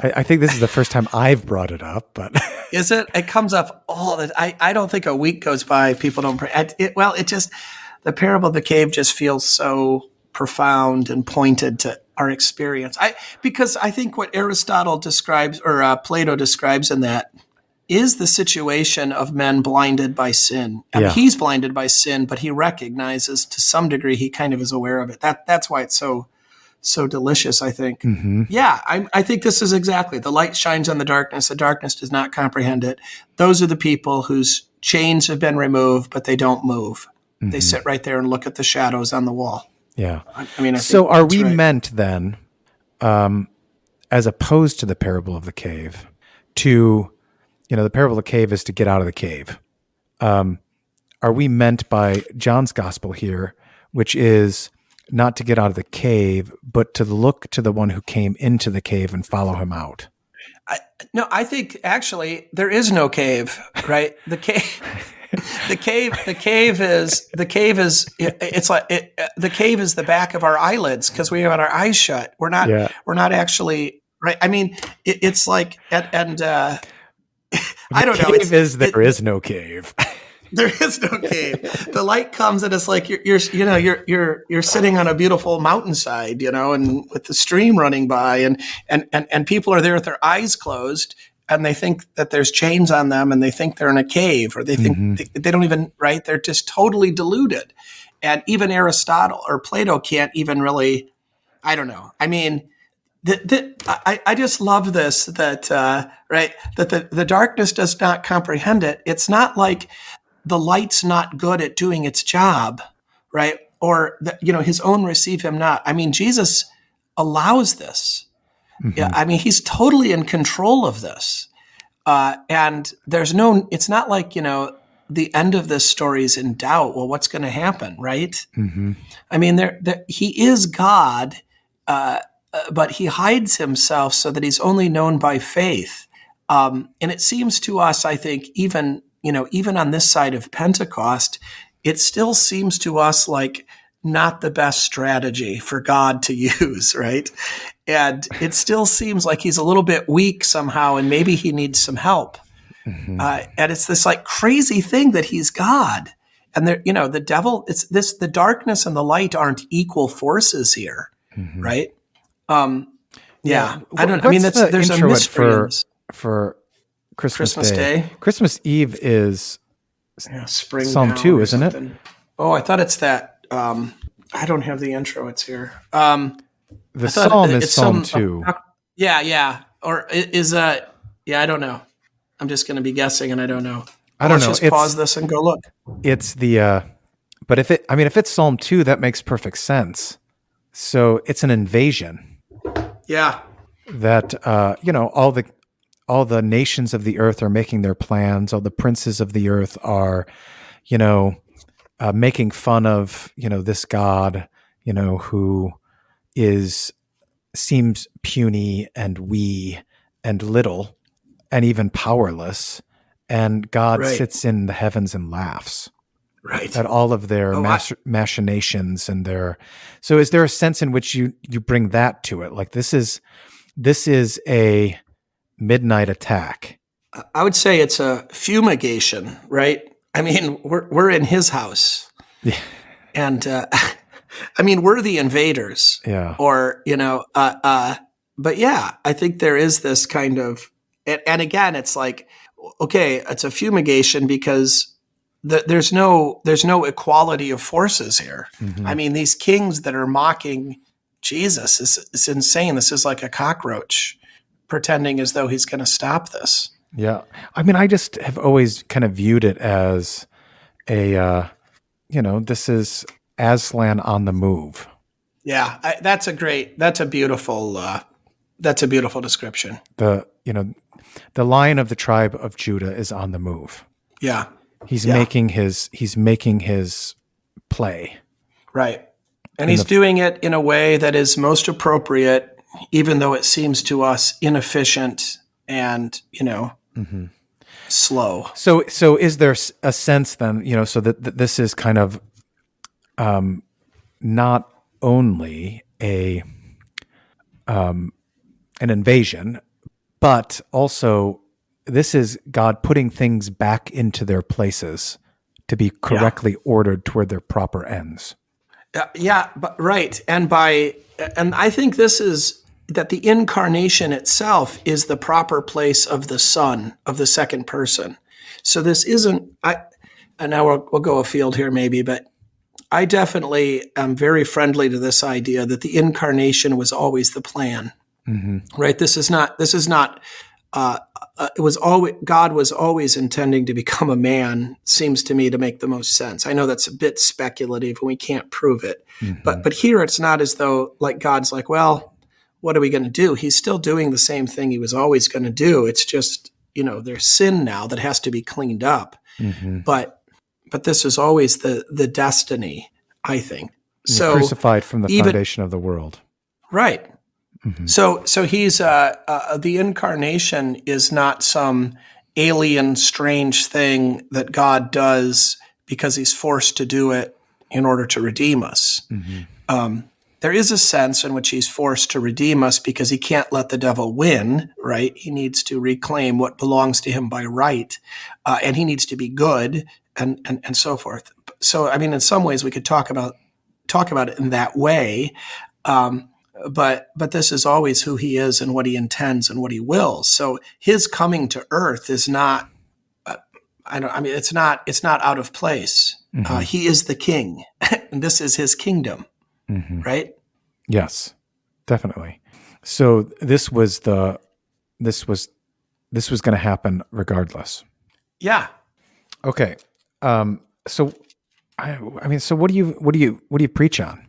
I think this is the first time I've brought it up, but
is it? It comes up all the. I don't think a week goes by people don't pray. The parable of the cave just feels so profound and pointed to our experience. Because I think what Aristotle describes or Plato describes in that is the situation of men blinded by sin. I mean, he's blinded by sin, but he recognizes to some degree he kind of is aware of it. That's why it's so delicious, I think. Yeah, I think this is exactly. The light shines on the darkness does not comprehend it. Those are the people whose chains have been removed, but they don't move. They sit right there and look at the shadows on the wall.
Yeah.
I mean,
so are we meant then, as opposed to the parable of the cave, to, the parable of the cave is to get out of the cave. Are we meant by John's gospel here, which is not to get out of the cave, but to look to the one who came into the cave and follow him out?
I think actually there is no cave, right? The cave is the back of our eyelids because we have our eyes shut. We're not actually right. I mean, it's like and I don't know.
There is no cave.
There is no cave. The light comes and it's like you're sitting on a beautiful mountainside, and with the stream running by, and people are there with their eyes closed, and they think that there's chains on them, and they think they're in a cave, or they think they don't even right. They're just totally deluded, and even Aristotle or Plato can't even really. I don't know. I mean. I just love this that the darkness does not comprehend it. It's not like the light's not good at doing its job, right? Or his own receive him not. I mean, Jesus allows this. Yeah, I mean, he's totally in control of this, and there's no. It's not like the end of this story is in doubt. Well, what's going to happen, right? I mean, he is God. But he hides himself so that he's only known by faith. And it seems to us, I think, even on this side of Pentecost, it still seems to us like not the best strategy for God to use, right? And it still seems like he's a little bit weak somehow, and maybe he needs some help.
Mm-hmm.
And it's this like crazy thing that he's God. And there, the devil, the darkness and the light aren't equal forces here,
Mm-hmm.
right?
Yeah.
I don't. I mean, there's a
introit
mystery in this.
for Christmas
Day.
Christmas Eve is
Spring
Psalm
Down
2,
or
isn't
something.
it?
Oh, I thought it's that. I don't have the intro. It's here.
The psalm is Psalm 2.
Yeah. Or is that? Yeah, I don't know. I'm just going to be guessing, and I don't know.
Let's
just pause this and go look.
It's the. But if it's Psalm 2, that makes perfect sense. So it's an invasion.
Yeah.
That all the nations of the earth are making their plans. All the princes of the earth are, making fun of this God, who seems puny and wee and little and even powerless, and God sits in the heavens and laughs.
Right.
At all of their machinations and their. So is there a sense in which you bring that to it? Like this is a midnight attack.
I would say it's a fumigation, right? I mean, we're in his house.
Yeah.
And I mean, we're the invaders.
Yeah.
Or, but yeah, I think there is this kind of, and again, it's like, okay, it's a fumigation because there's no equality of forces here.
Mm-hmm.
I mean, these kings that are mocking Jesus is insane. This is like a cockroach pretending as though he's going to stop this.
Yeah. I mean, I just have always kind of viewed it as a, this is Aslan on the move.
Yeah. That's a beautiful description.
The Lion of the tribe of Judah is on the move.
Yeah.
He's making his play.
Right. And he's doing it in a way that is most appropriate, even though it seems to us inefficient and,
mm-hmm.
slow.
So is there a sense then, so that this is kind of not only an invasion, but also this is God putting things back into their places to be correctly ordered toward their proper ends.
But right. And I think this is that the incarnation itself is the proper place of the Son, of the second person. So this isn't, and now we'll go afield here maybe, but I definitely am very friendly to this idea that the incarnation was always the plan,
mm-hmm.
right? This is not, God was always intending to become a man, seems to me to make the most sense. I know that's a bit speculative and we can't prove it,
mm-hmm.
but here it's not as though like God's like, well, what are we going to do? He's still doing the same thing he was always going to do. It's just, there's sin now that has to be cleaned up.
Mm-hmm.
But this is always the destiny, I think. So
crucified from the foundation of the world.
Right.
Mm-hmm.
So he's the incarnation is not some alien, strange thing that God does because he's forced to do it in order to redeem us.
Mm-hmm.
There is a sense in which he's forced to redeem us because he can't let the devil win, right? He needs to reclaim what belongs to him by right, and he needs to be good, and so forth. So, I mean, in some ways, we could talk about it in that way. But this is always who he is and what he intends and what he wills. So his coming to earth is not, it's not out of place.
Mm-hmm.
He is the king and this is his kingdom,
mm-hmm.
right?
Yes, definitely. So this was going to happen regardless.
Yeah.
Okay. So what do you preach on?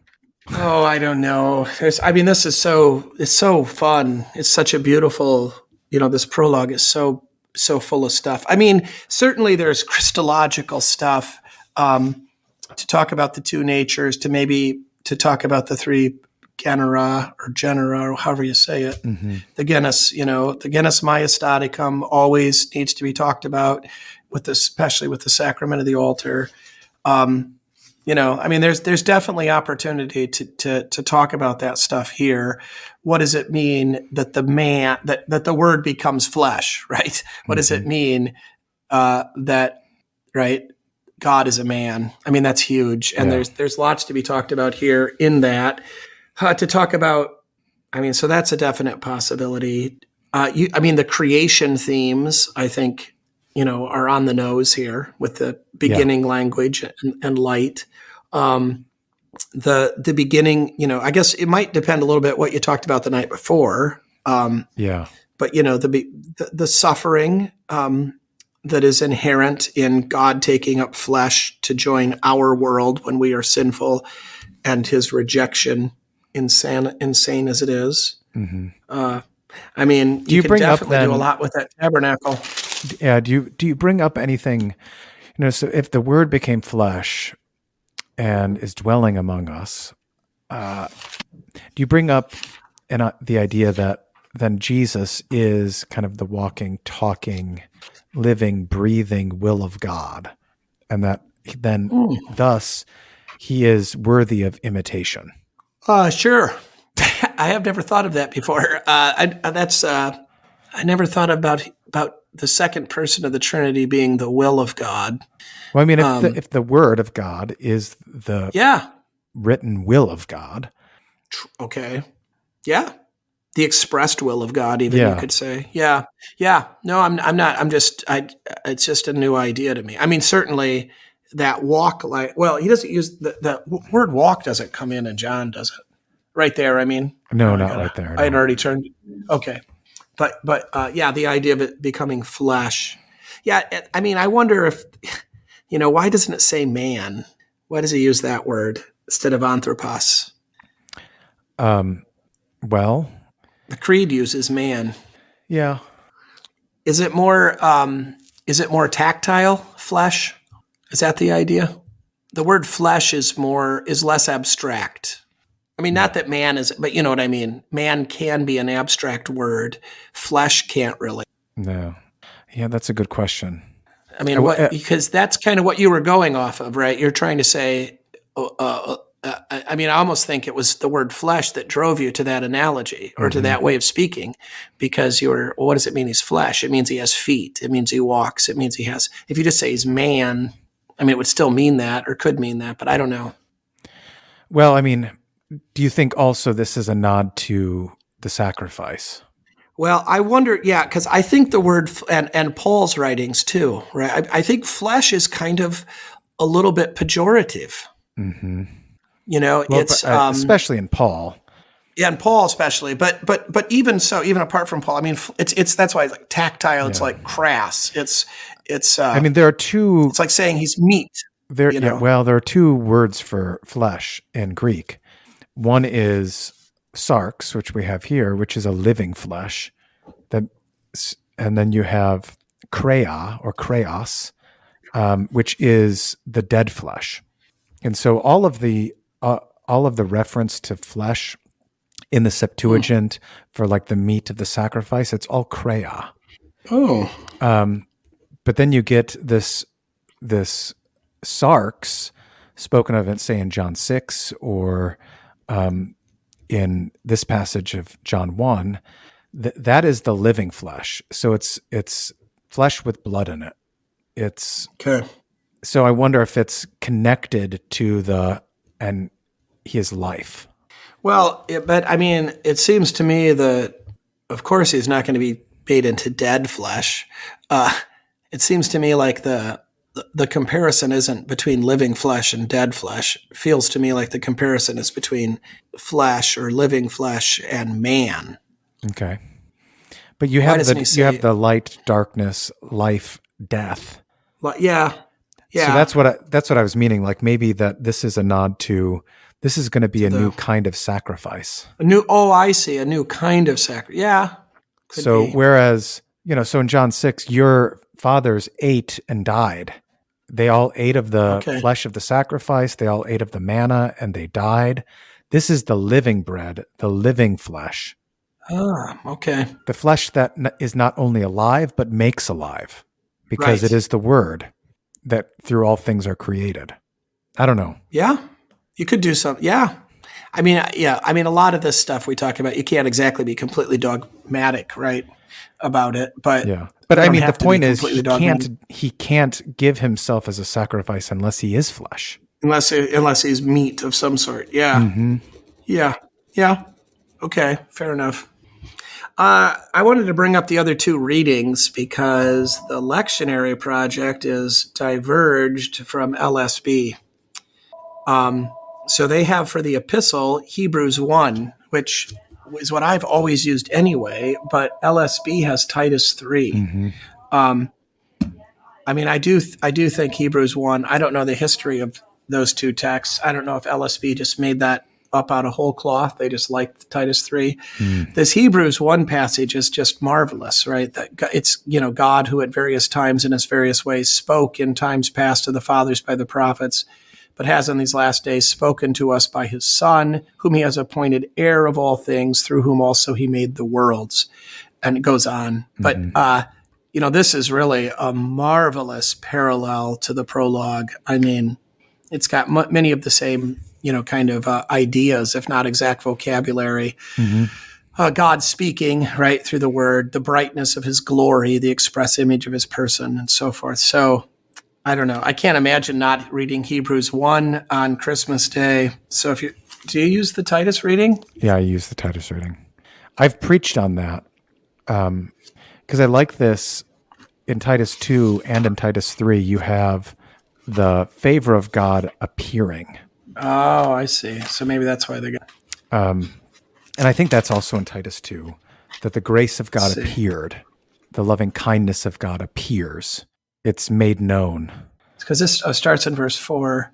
Oh, I don't know. This is so fun. It's such a beautiful, this prologue is so full of stuff. I mean, certainly there's Christological stuff to talk about the two natures, to talk about the three genera or however you say it.
Mm-hmm.
The genus, the genus majestaticum always needs to be talked about especially with the sacrament of the altar. There's definitely opportunity to talk about that stuff here. What does it mean that that the word becomes flesh, right? What does it mean that, right, God is a man? I mean, that's huge. And there's lots to be talked about here in that. To talk about, so that's a definite possibility. The creation themes, I think, are on the nose here with the beginning language and light. The beginning, I guess it might depend a little bit what you talked about the night before. But the suffering that is inherent in God taking up flesh to join our world when we are sinful, and his rejection, insane as it is.
Mm-hmm.
You can definitely do a lot with that tabernacle.
Yeah. Do you bring up anything, so if the word became flesh and is dwelling among us, do you bring up the idea that then Jesus is kind of the walking, talking, living, breathing will of God, and that then thus he is worthy of imitation?
Sure. I have never thought of that before. I never thought about the second person of the Trinity being the will of God.
Well, if the word of God is the written will of God.
Okay. Yeah. The expressed will of God, even you could say. Yeah. Yeah. No, I'm not. It's just a new idea to me. Certainly that walk, he doesn't use the word walk doesn't come in John, does it? Right there.
No, not right there. No.
I had already turned. Okay. But the idea of it becoming flesh. Yeah. I wonder if, why doesn't it say man? Why does he use that word instead of anthropos?
Well,
the creed uses man.
Yeah.
Is it more tactile flesh? Is that the idea? The word flesh is less abstract. Not that man is, but you know what I mean? Man can be an abstract word. Flesh can't really.
No. Yeah, that's a good question.
Because that's kind of what you were going off of, right? You're trying to say, I almost think it was the word flesh that drove you to that analogy or to that way of speaking, because what does it mean he's flesh? It means he has feet. It means he walks. It means he has, if you just say he's man, it would still mean that or could mean that, but I don't know.
Well, do you think also this is a nod to the sacrifice?
Well, I wonder, because I think the word, and Paul's writings too, right? I think flesh is kind of a little bit pejorative.
Mm-hmm.
It's
especially in Paul.
Yeah, and Paul especially, but even so, even apart from Paul, it's that's why it's like tactile. It's like crass. It's.
There are two.
It's like saying he's meat.
There are two words for flesh in Greek. One is sarx, which we have here, which is a living flesh. And then you have kreia or kreos, which is the dead flesh. And so all of the reference to flesh in the Septuagint for like the meat of the sacrifice, it's all kreia.
Oh.
But then you get this sarx spoken of, say, in John 6 or in this passage of John 1, that is the living flesh. So it's flesh with blood in it. It's
okay.
So I wonder if it's connected to his life.
Well, but it seems to me that, of course, he's not going to be made into dead flesh. It seems to me like the comparison isn't between living flesh and dead flesh. It feels to me like the comparison is between flesh or living flesh and man.
Okay. But you have the light, darkness, life, death.
Well, yeah.
Yeah. So that's what I was meaning. Like maybe that this is a nod to, this is going to be a new kind of sacrifice.
I see. A new kind of sacrifice. Yeah.
So whereas, so in John 6, your fathers ate and died. They all ate of the flesh of the sacrifice. They all ate of the manna and they died. This is the living bread, the living flesh.
Ah, okay.
The flesh that is not only alive, but makes alive, because it
Right.
is the word that through all things are created. I don't know.
Yeah. You could do something. Yeah. I mean, yeah. I mean, a lot of this stuff we talk about, you can't exactly be completely dogmatic, right, about it. But
Yeah. But
you
I
don't
mean, the
have to be
point is
completely dogmatic
he can't give himself as a sacrifice unless he is flesh.
unless he's meat of some sort. Yeah.
Mm-hmm.
Yeah. Yeah. Okay. Fair enough. I wanted to bring up the other two readings because the lectionary project is diverged from LSB. So they have for the epistle Hebrews 1, which is what I've always used anyway, but LSB has Titus 3.
Mm-hmm.
I mean, I do think Hebrews 1, I don't know the history of those two texts. I don't know if LSB just made that up out of whole cloth. They just liked Titus 3.
Mm.
This Hebrews 1 passage is just marvelous, right? That it's, God who at various times in his various ways spoke in times past to the fathers by the prophets, but has in these last days spoken to us by his Son, whom he has appointed heir of all things, through whom also he made the worlds. And it goes on.
Mm-hmm.
But, this is really a marvelous parallel to the prologue. I mean, it's got many of the same, kind of ideas, if not exact vocabulary.
Mm-hmm.
God speaking, right, through the word, the brightness of his glory, the express image of his person, and so forth. So, I don't know. I can't imagine not reading Hebrews 1 on Christmas Day. So do you use the Titus reading?
Yeah, I use the Titus reading. I've preached on that because I like this. In Titus 2 and in Titus 3, you have the favor of God appearing.
Oh, I see. So maybe that's why they got.
And I think that's also in Titus 2, that the grace of God appeared. The loving kindness of God appears. It's made known.
Because this starts in verse 4.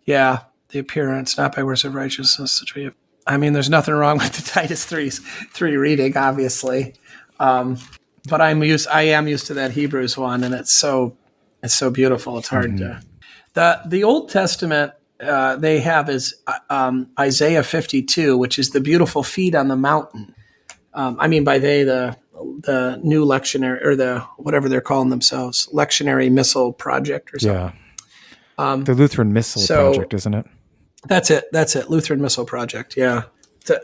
Yeah, the appearance, not by works of righteousness. I mean, there's nothing wrong with the Titus 3 reading, obviously. But I am used to that Hebrews one, and it's so beautiful. It's hard to. The Old Testament they have is Isaiah 52, which is the beautiful feet on the mountain. I mean, by the new lectionary, or the whatever they're calling themselves, lectionary missile project or something.
Yeah. The Lutheran Missile Project, isn't it?
That's it. Lutheran Missile Project. Yeah.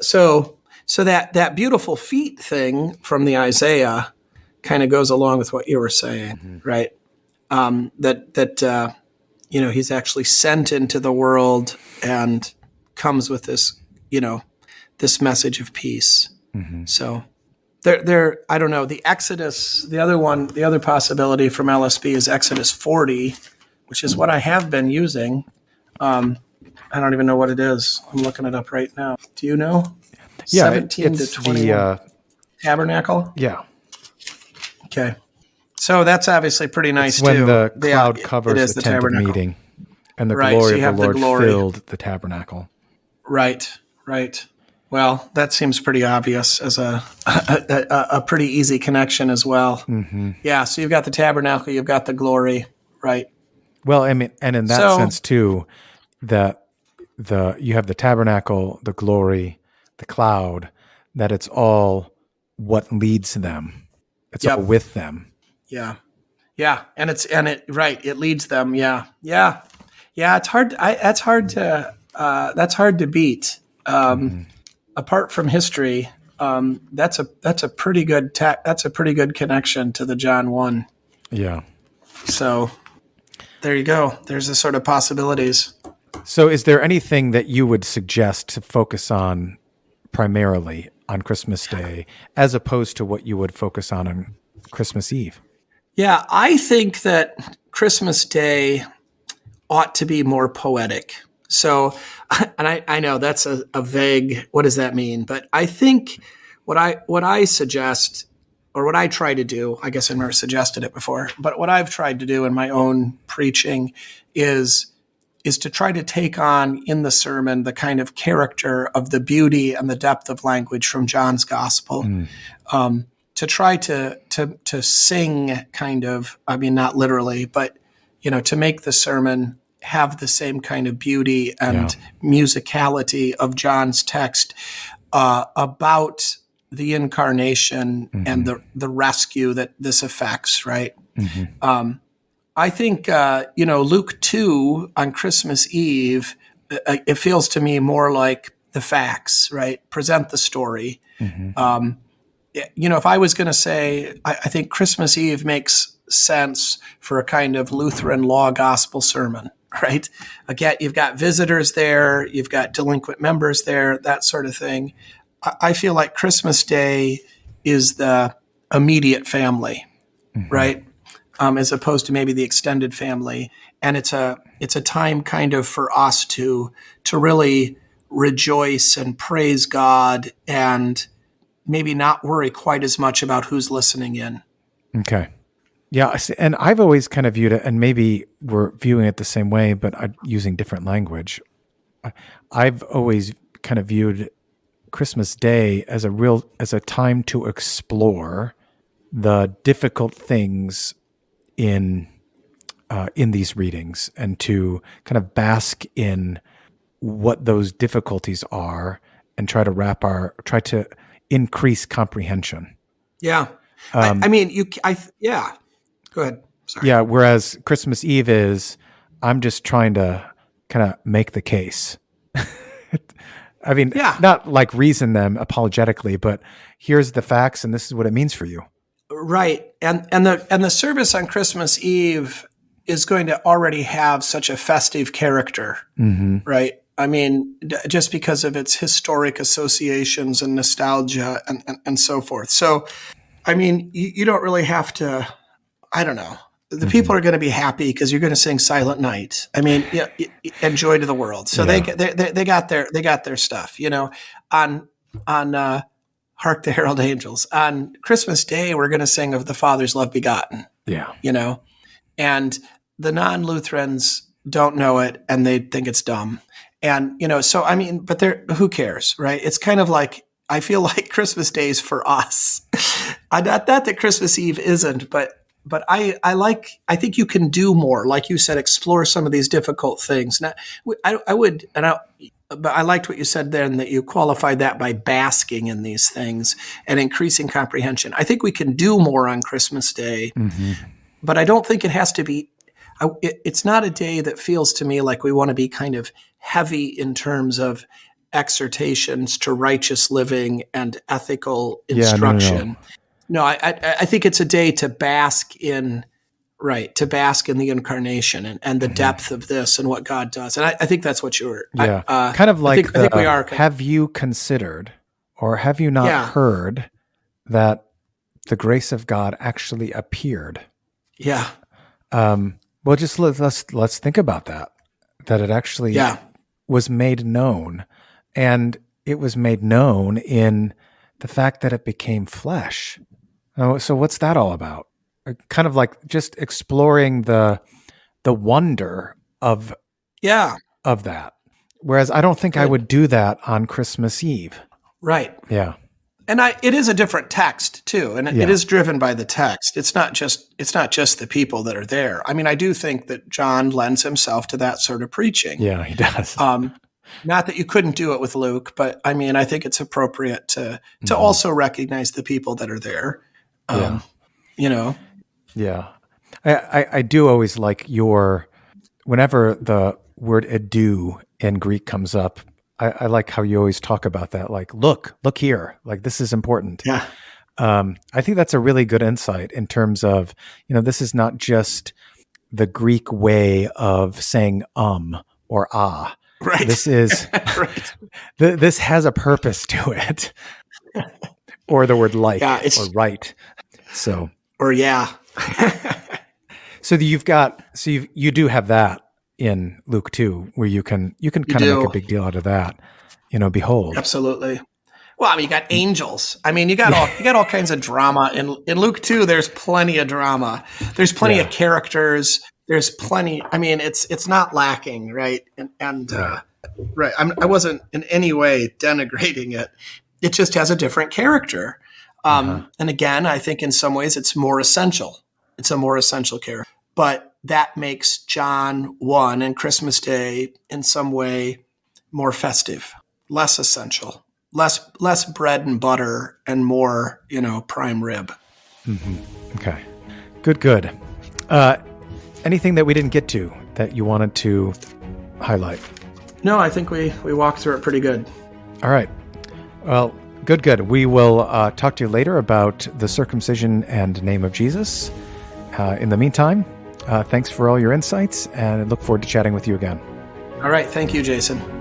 So that beautiful feet thing from the Isaiah kind of goes along with what you were saying, right? That he's actually sent into the world and comes with this, this message of peace. Mm-hmm. So there, I don't know, the Exodus, the other possibility from LSB is Exodus 40, which is what I have been using. I don't even know what it is. I'm looking it up right now. Do you know?
Yeah,
17 to 21. Tabernacle?
Yeah.
Okay. So that's obviously pretty nice,
it's when
too.
the cloud covers the tent of meeting, and the glory of the Lord filled the tabernacle.
Right. Well, that seems pretty obvious as a pretty easy connection as well.
Mm-hmm.
Yeah, so you've got the tabernacle, you've got the glory, right?
Well, I mean, and in that sense, too, that you have the tabernacle, the glory, the cloud, that it's all what leads them. It's all with them.
Yeah. And it leads them. Yeah. It's hard. That's hard to beat. Apart from history, that's a pretty good connection to the John 1.
Yeah.
So there you go. There's the sort of possibilities.
So is there anything that you would suggest to focus on primarily on Christmas Day as opposed to what you would focus on Christmas Eve?
Yeah, I think that Christmas Day ought to be more poetic. So, and I know that's a vague, what does that mean? But I think what I suggest, or what I try to do, I guess I never suggested it before, but what I've tried to do in my own preaching is to try to take on in the sermon the kind of character of the beauty and the depth of language from John's gospel. To try to sing kind of, I mean, not literally, but, to make the sermon have the same kind of beauty and musicality of John's text about the incarnation and the rescue that this affects, right? I think, Luke 2 on Christmas Eve, it feels to me more like the facts, right? Present the story. If I was going to say, I think Christmas Eve makes sense for a kind of Lutheran law gospel sermon, right? Again, you've got visitors there, you've got delinquent members there, that sort of thing. I feel like Christmas Day is the immediate family, right? As opposed to maybe the extended family. And it's a time kind of for us to really rejoice and praise God and maybe not worry quite as much about who's listening in.
Okay. Yeah. And I've always kind of viewed it, and maybe we're viewing it the same way, but using different language. I've always kind of viewed Christmas Day as a time to explore the difficult things in these readings, and to kind of bask in what those difficulties are, and try to increase comprehension.
Yeah. Go ahead. Sorry.
Yeah. Whereas Christmas Eve is, I'm just trying to kind of make the case. I mean, not like reason them apologetically, but here's the facts, and this is what it means for you.
Right. And the service on Christmas Eve is going to already have such a festive character, right? I mean, just because of its historic associations and nostalgia and so forth. So, I mean, you don't really have to, I don't know. The people are going to be happy because you're going to sing Silent Night. I mean, and Joy to the World. So they got their stuff, on Hark the Herald Angels. On Christmas Day, we're going to sing of the Father's Love Begotten.
Yeah.
And the non-Lutherans don't know it, and they think it's dumb. And, so, I mean, but who cares, right? It's kind of like, I feel like Christmas Day is for us. Not that Christmas Eve isn't, but I think you can do more. Like you said, explore some of these difficult things. Now, but I liked what you said there, and that you qualified that by basking in these things and increasing comprehension. I think we can do more on Christmas Day, but I don't think it has to be. It's not a day that feels to me like we want to be kind of heavy in terms of exhortations to righteous living and ethical instruction. No, I think it's a day to bask in. Right, to bask in the incarnation and the depth of this and what God does. And I think that's what you were...
kind of like I think we are. Have you considered, or have you not heard that the grace of God actually appeared?
Yeah.
Well, just let's think about that it actually was made known. And it was made known in the fact that it became flesh. So what's that all about? Kind of like just exploring the wonder of that. Whereas I don't think I would do that on Christmas Eve.
Right.
Yeah.
And it is a different text too, and it is driven by the text. It's not just the people that are there. I mean, I do think that John lends himself to that sort of preaching.
Yeah, he does.
Not that you couldn't do it with Luke, but I mean, I think it's appropriate to also recognize the people that are there.
Yeah. I do always like whenever the word edu in Greek comes up, I like how you always talk about that. Like, look here, like this is important.
Yeah.
I think that's a really good insight in terms of, this is not just the Greek way of saying or ah.
Right.
This is,
right.
This has a purpose to it. Or the word like or right. So.
Or yeah.
So you do have that in Luke 2, where you can kind of make a big deal out of that. Behold.
Absolutely. Well, I mean, you got angels. I mean, you got all kinds of drama in Luke 2. There's plenty of drama. There's plenty of characters. There's plenty. I mean, it's not lacking, right? And right. I wasn't in any way denigrating it. It just has a different character. And again, I think in some ways it's more essential. It's a more essential character. But that makes John 1 and Christmas Day in some way more festive, less essential, less bread and butter, and more, prime rib.
Mm-hmm. Okay. Good. Anything that we didn't get to that you wanted to highlight?
No, I think we walked through it pretty good.
All right. Well, good. We will talk to you later about the circumcision and name of Jesus. In the meantime, thanks for all your insights, and I look forward to chatting with you again.
All right. Thank you, Jason.